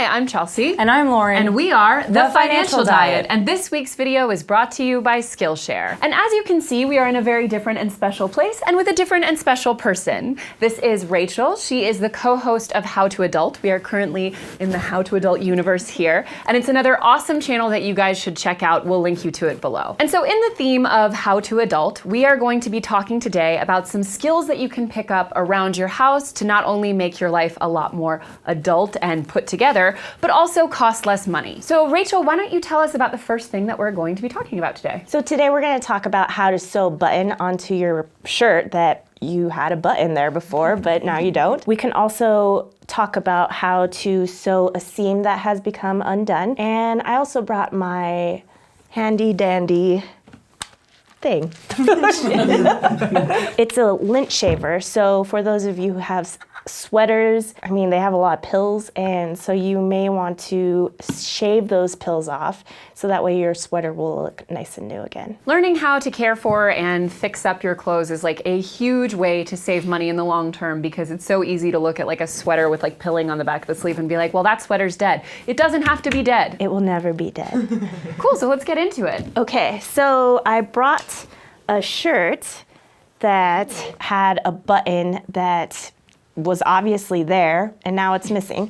Hi, I'm Chelsea. And I'm Lauren. And we are The Financial Diet. Diet. And this week's video is brought to you by Skillshare. And as you can see, we are in a very different and special place and with a different and special person. This is Rachel. She is the co-host of How to Adult. We are currently in the How to Adult universe here. And it's another awesome channel that you guys should check out. We'll link you to it below. And so in the theme of How to Adult, we are going to be talking today about some skills that you can pick up around your house to not only make your life a lot more adult and put together, but also cost less money. So Rachel, why don't you tell us about the first thing that we're going to be talking about today? So today we're going to talk about how to sew a button onto your shirt that you had a button there before, but now you don't. We can also talk about how to sew a seam that has become undone. And I also brought my handy dandy thing. It's a lint shaver. So for those of you who have sweaters, I mean, they have a lot of pills, and so you may want to shave those pills off so that way your sweater will look nice and new again. Learning how to care for and fix up your clothes is like a huge way to save money in the long term, because it's so easy to look at like a sweater with like pilling on the back of the sleeve and be like, well, that sweater's dead. It doesn't have to be dead. It will never be dead. Cool, so let's get into it. Okay, so I brought a shirt that had a button that was obviously there and now it's missing.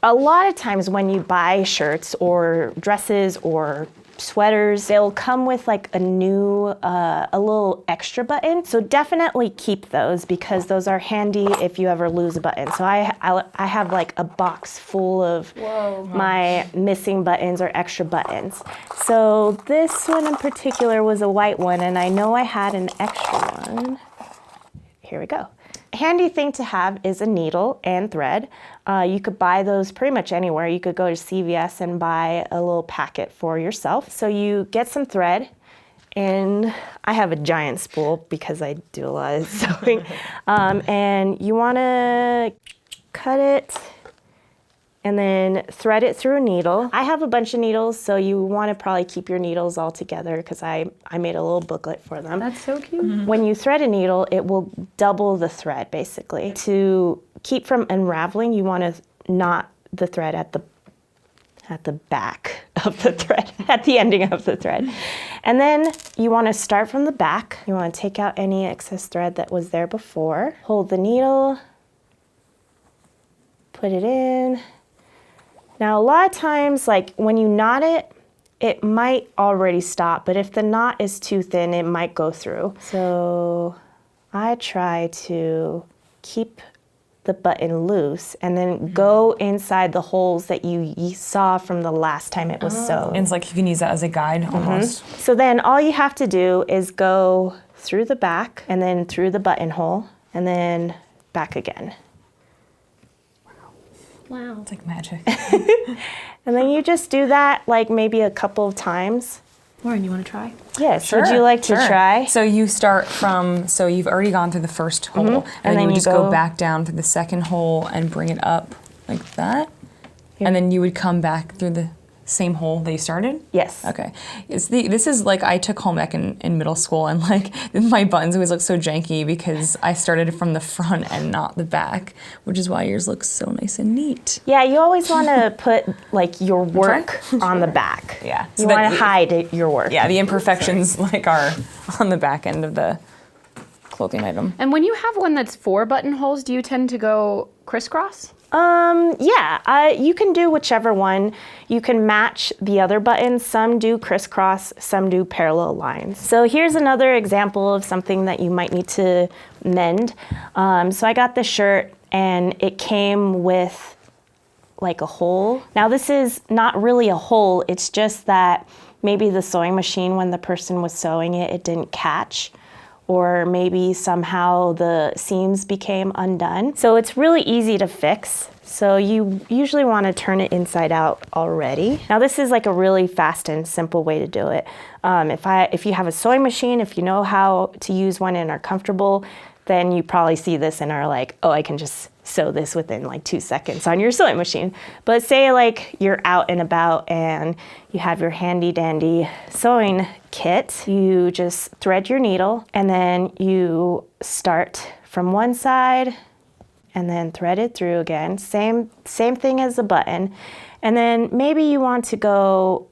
A lot of times when you buy shirts or dresses or sweaters, they'll come with like a new, a little extra button. So definitely keep those because those are handy if you ever lose a button. So I have like a box full of my missing buttons or extra buttons. So this one in particular was a white one, and I know I had an extra one. Here we go. Handy thing to have is a needle and thread. You could buy those pretty much anywhere. You could go to CVS and buy a little packet for yourself. So you get some thread, and I have a giant spool because I do a lot of sewing. And you want to cut it and then thread it through a needle. I have a bunch of needles, so you want to probably keep your needles all together because I made a little booklet for them. That's so cute. Mm-hmm. When you thread a needle, it will double the thread, basically. To keep from unraveling, you want to knot the thread at the back of the thread, at the ending of the thread. And then you want to start from the back. You want to take out any excess thread that was there before. Hold the needle, put it in. Now, a lot of times, like when you knot it, it might already stop, but if the knot is too thin, it might go through. So I try to keep the button loose and then go inside the holes that you saw from the last time it was sewn. And it's like you can use that as a guide almost. So then all you have to do is go through the back and then through the buttonhole and then back again. Wow. It's like magic. And then you just do that like maybe a couple of times. Lauren, you want to try? Yes, Sure, would you like to sure. try? So you start from, so you've already gone through the first hole, and then you would just go back down through the second hole and bring it up like that. And then you would come back through the same hole that you started? Yes. Okay. This is like I took home ec in middle school, and like my buttons always look so janky because I started from the front and not the back, which is why yours looks so nice and neat. Yeah, you always want to put like your work on the back. Yeah. You want to hide your work. Yeah, the imperfections like are on the back end of the clothing item. And when you have one that's 4 buttonholes, do you tend to go crisscross? Yeah, you can do whichever one. You can match the other buttons. Some do crisscross, some do parallel lines. So here's another example of something that you might need to mend. So I got this shirt and it came with like a hole. Now this is not really a hole, it's just that maybe the sewing machine, when the person was sewing it, it didn't catch. Or maybe somehow the seams became undone. So it's really easy to fix. So you usually want to turn it inside out already. Now this is like a really fast and simple way to do it. If you have a sewing machine, if you know how to use one and are comfortable, then you probably see this and are like, oh, I can just sew this within like 2 seconds on your sewing machine. But say like you're out and about and you have your handy dandy sewing kit, you just thread your needle and then you start from one side and then thread it through again. Same thing as the button. And then maybe you want to go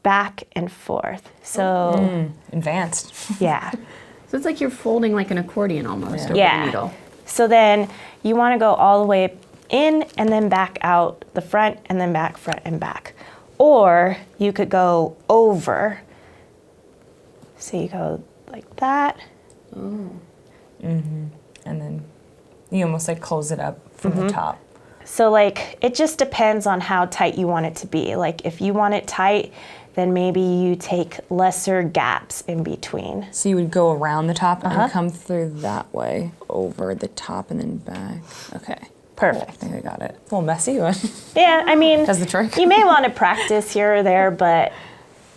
back and forth. So Advanced. yeah. So it's like you're folding like an accordion almost over the Yeah. needle. So then you want to go all the way in and then back out the front and then back, front and back. Or you could go over. So you go like that. And then you almost like close it up from the top. So like it just depends on how tight you want it to be. Like if you want it tight, then maybe you take lesser gaps in between. So you would go around the top and come through that way, over the top and then back. Okay. Perfect. I think I got it. It's a little messy, but Yeah, I mean, does the trick. you may want to practice here or there, but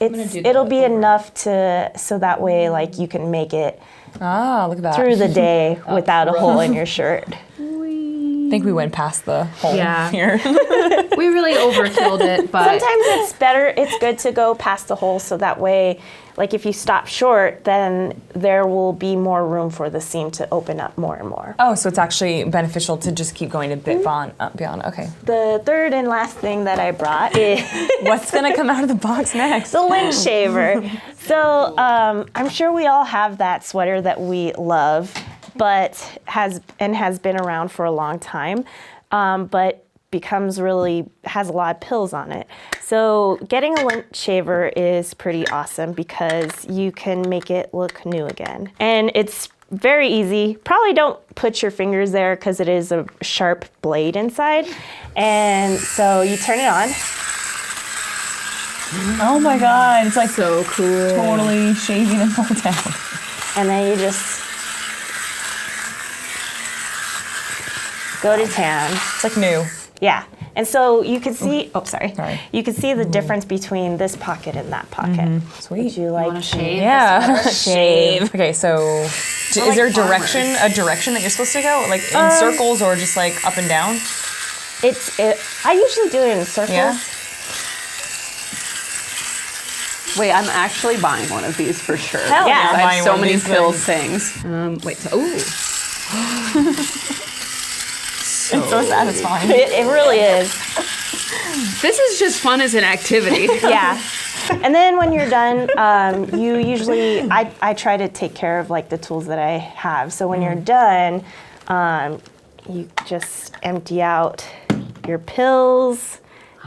it'll be enough so that way like you can make it Ah, look at that. through the day without a hole in your shirt. I think we went past the hole Yeah. here. We really overkilled it, but Sometimes it's good to go past the hole so that way, like if you stop short, then there will be more room for the seam to open up more and more. Oh, so it's actually beneficial to just keep going a bit beyond. Okay. The third and last thing that I brought is What's gonna come out of the box next? the lint shaver. So I'm sure we all have that sweater that we love, but has been around for a long time, but has a lot of pills on it. So getting a lint shaver is pretty awesome because you can make it look new again. And it's very easy. Probably don't put your fingers there because it is a sharp blade inside. And so you turn it on. Oh my god, it's like so cool. totally shaving it all down. And then you just go to town. It's like new. Yeah. And so you can see, sorry. Sorry. You can see the difference between this pocket and that pocket. Sweet. Would you like wanna shave? Yeah. Shave. Okay, so is there a direction that you're supposed to go? Like in circles or just like up and down? I usually do it in circles. Yeah. Wait, I'm actually buying one of these for sure. Hell yeah. I Buying have so one of many these filled things. Wait, ooh. It's so satisfying. It really is. This is just fun as an activity. Yeah. And then when you're done, you usually, I try to take care of like the tools that I have. So when you're done, you just empty out your pills.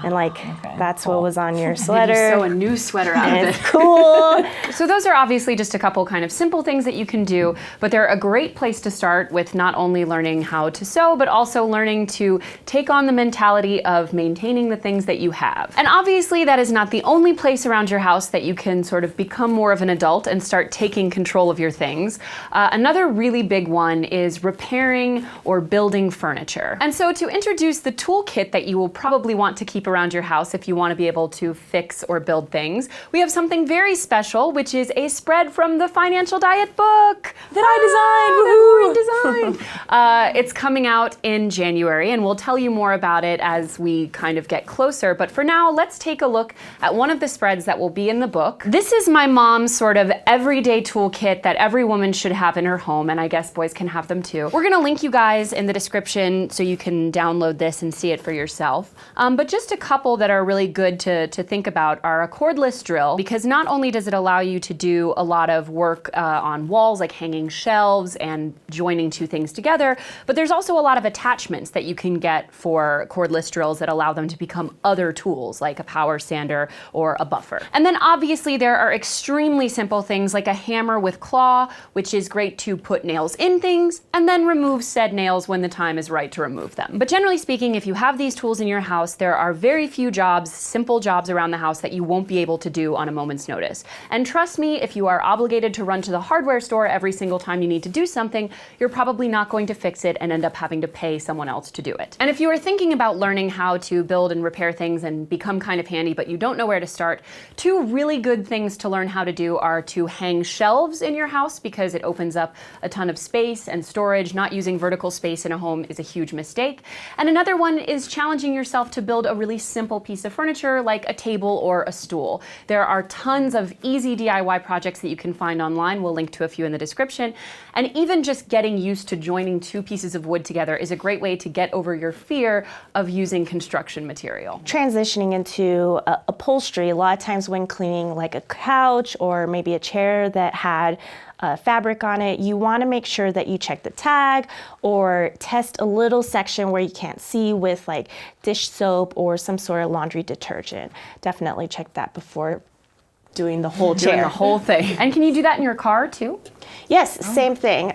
And like, that's what was on your sweater. You sew a new sweater out of And it. it's cool. So those are obviously just a couple kind of simple things that you can do, but they're a great place to start with not only learning how to sew, but also learning to take on the mentality of maintaining the things that you have. And obviously that is not the only place around your house that you can sort of become more of an adult and start taking control of your things. Another really big one is repairing or building furniture. And so to introduce the toolkit that you will probably want to keep around your house if you want to be able to fix or build things, we have something very special, which is a spread from the Financial Diet book that I designed. It's coming out in January, and we'll tell you more about it as we kind of get closer. But for now, let's take a look at one of the spreads that will be in the book. This is my mom's sort of everyday toolkit that every woman should have in her home, and I guess boys can have them too. We're gonna link you guys in the description so you can download this and see it for yourself. But just a couple that are really good to think about are a cordless drill, because not only does it allow you to do a lot of work on walls, like hanging shelves and joining two things together, but there's also a lot of attachments that you can get for cordless drills that allow them to become other tools, like a power sander or a buffer. And then obviously there are extremely simple things like a hammer with claw, which is great to put nails in things and then remove said nails when the time is right to remove them. But generally speaking, if you have these tools in your house, there are very few jobs, simple jobs around the house that you won't be able to do on a moment's notice. And trust me, if you are obligated to run to the hardware store every single time you need to do something, you're probably not going to fix it and end up having to pay someone else to do it. And if you are thinking about learning how to build and repair things and become kind of handy, but you don't know where to start, two really good things to learn how to do are to hang shelves in your house, because it opens up a ton of space and storage. Not using vertical space in a home is a huge mistake. And another one is challenging yourself to build a really really simple piece of furniture like a table or a stool. There are tons of easy DIY projects that you can find online. We'll link to a few in the description. And even just getting used to joining two pieces of wood together is a great way to get over your fear of using construction material. Transitioning into upholstery, a lot of times when cleaning like a couch or maybe a chair that had fabric on it, you want to make sure that you check the tag or test a little section where you can't see with like dish soap or some sort of laundry detergent. Definitely check that before doing the whole chair. Doing the whole thing. And can you do that in your car too? Yes, same thing.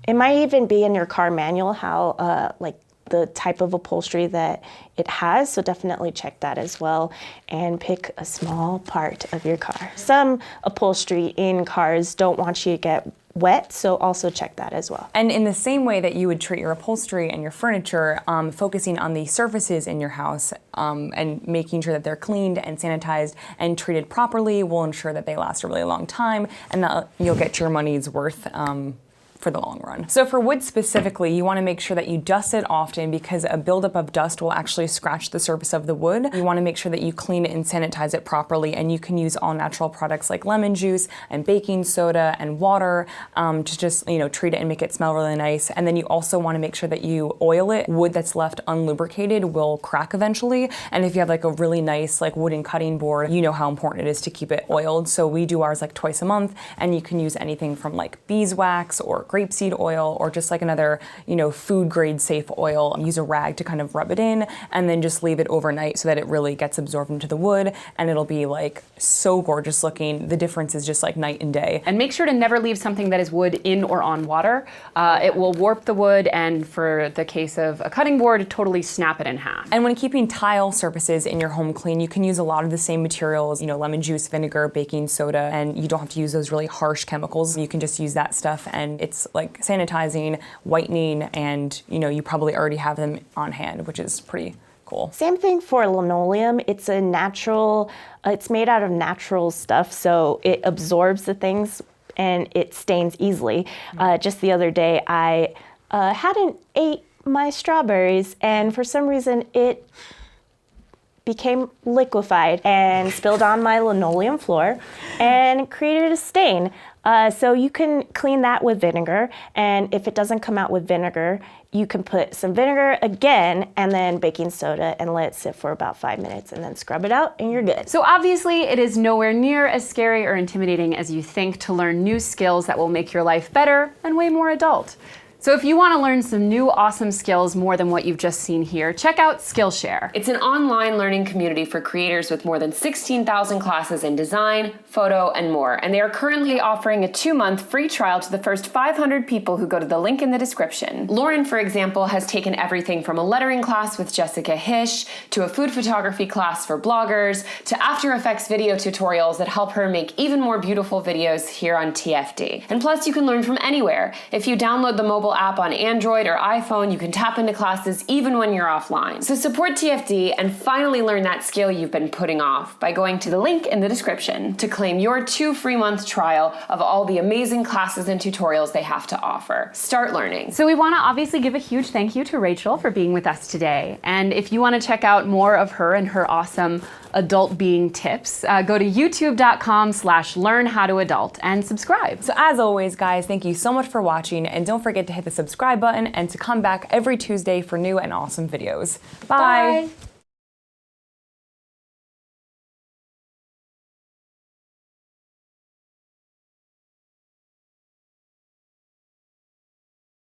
It might even be in your car manual how like the type of upholstery that it has, so definitely check that as well and pick a small part of your car. Some upholstery in cars don't want you to get wet, so also check that as well. And in the same way that you would treat your upholstery and your furniture, focusing on the surfaces in your house and making sure that they're cleaned and sanitized and treated properly will ensure that they last a really long time and that you'll get your money's worth for the long run. So for wood specifically, you want to make sure that you dust it often because a buildup of dust will actually scratch the surface of the wood. You want to make sure that you clean it and sanitize it properly, and you can use all natural products like lemon juice and baking soda and water to just treat it and make it smell really nice. And then you also want to make sure that you oil it. Wood that's left unlubricated will crack eventually, and if you have like a really nice like wooden cutting board, you know how important it is to keep it oiled. So we do ours like twice a month, and you can use anything from like beeswax or grapeseed oil or just like another, food grade safe oil. Use a rag to kind of rub it in and then just leave it overnight so that it really gets absorbed into the wood, and it'll be like so gorgeous looking. The difference is just like night and day. And make sure to never leave something that is wood in or on water. It will warp the wood, and for the case of a cutting board, totally snap it in half. And when keeping tile surfaces in your home clean, you can use a lot of the same materials, lemon juice, vinegar, baking soda, and you don't have to use those really harsh chemicals. You can just use that stuff, and it's like sanitizing, whitening, and you probably already have them on hand, which is pretty cool. Same thing for linoleum. It's a natural, it's made out of natural stuff, so it absorbs the things and it stains easily. Just the other day, I hadn't ate my strawberries, and for some reason it became liquefied and spilled on my linoleum floor and created a stain. So you can clean that with vinegar, and if it doesn't come out with vinegar, you can put some vinegar again and then baking soda and let it sit for about 5 minutes and then scrub it out and you're good. So obviously it is nowhere near as scary or intimidating as you think to learn new skills that will make your life better and way more adult. So if you want to learn some new awesome skills more than what you've just seen here, check out Skillshare. It's an online learning community for creators with more than 16,000 classes in design, photo, and more. And they are currently offering a 2-month free trial to the first 500 people who go to the link in the description. Lauren, for example, has taken everything from a lettering class with Jessica Hish to a food photography class for bloggers to After Effects video tutorials that help her make even more beautiful videos here on TFD. And plus, you can learn from anywhere. If you download the mobile app on Android or iPhone, you can tap into classes even when you're offline. So support TFD and finally learn that skill you've been putting off by going to the link in the description to claim your 2 free-month trial of all the amazing classes and tutorials they have to offer. Start learning. So we want to obviously give a huge thank you to Rachel for being with us today. And if you want to check out more of her and her awesome adult being tips, go to youtube.com/learnhowtoadult and subscribe. So as always, guys, thank you so much for watching, and don't forget to hit the subscribe button and to come back every Tuesday for new and awesome videos. Bye. Bye.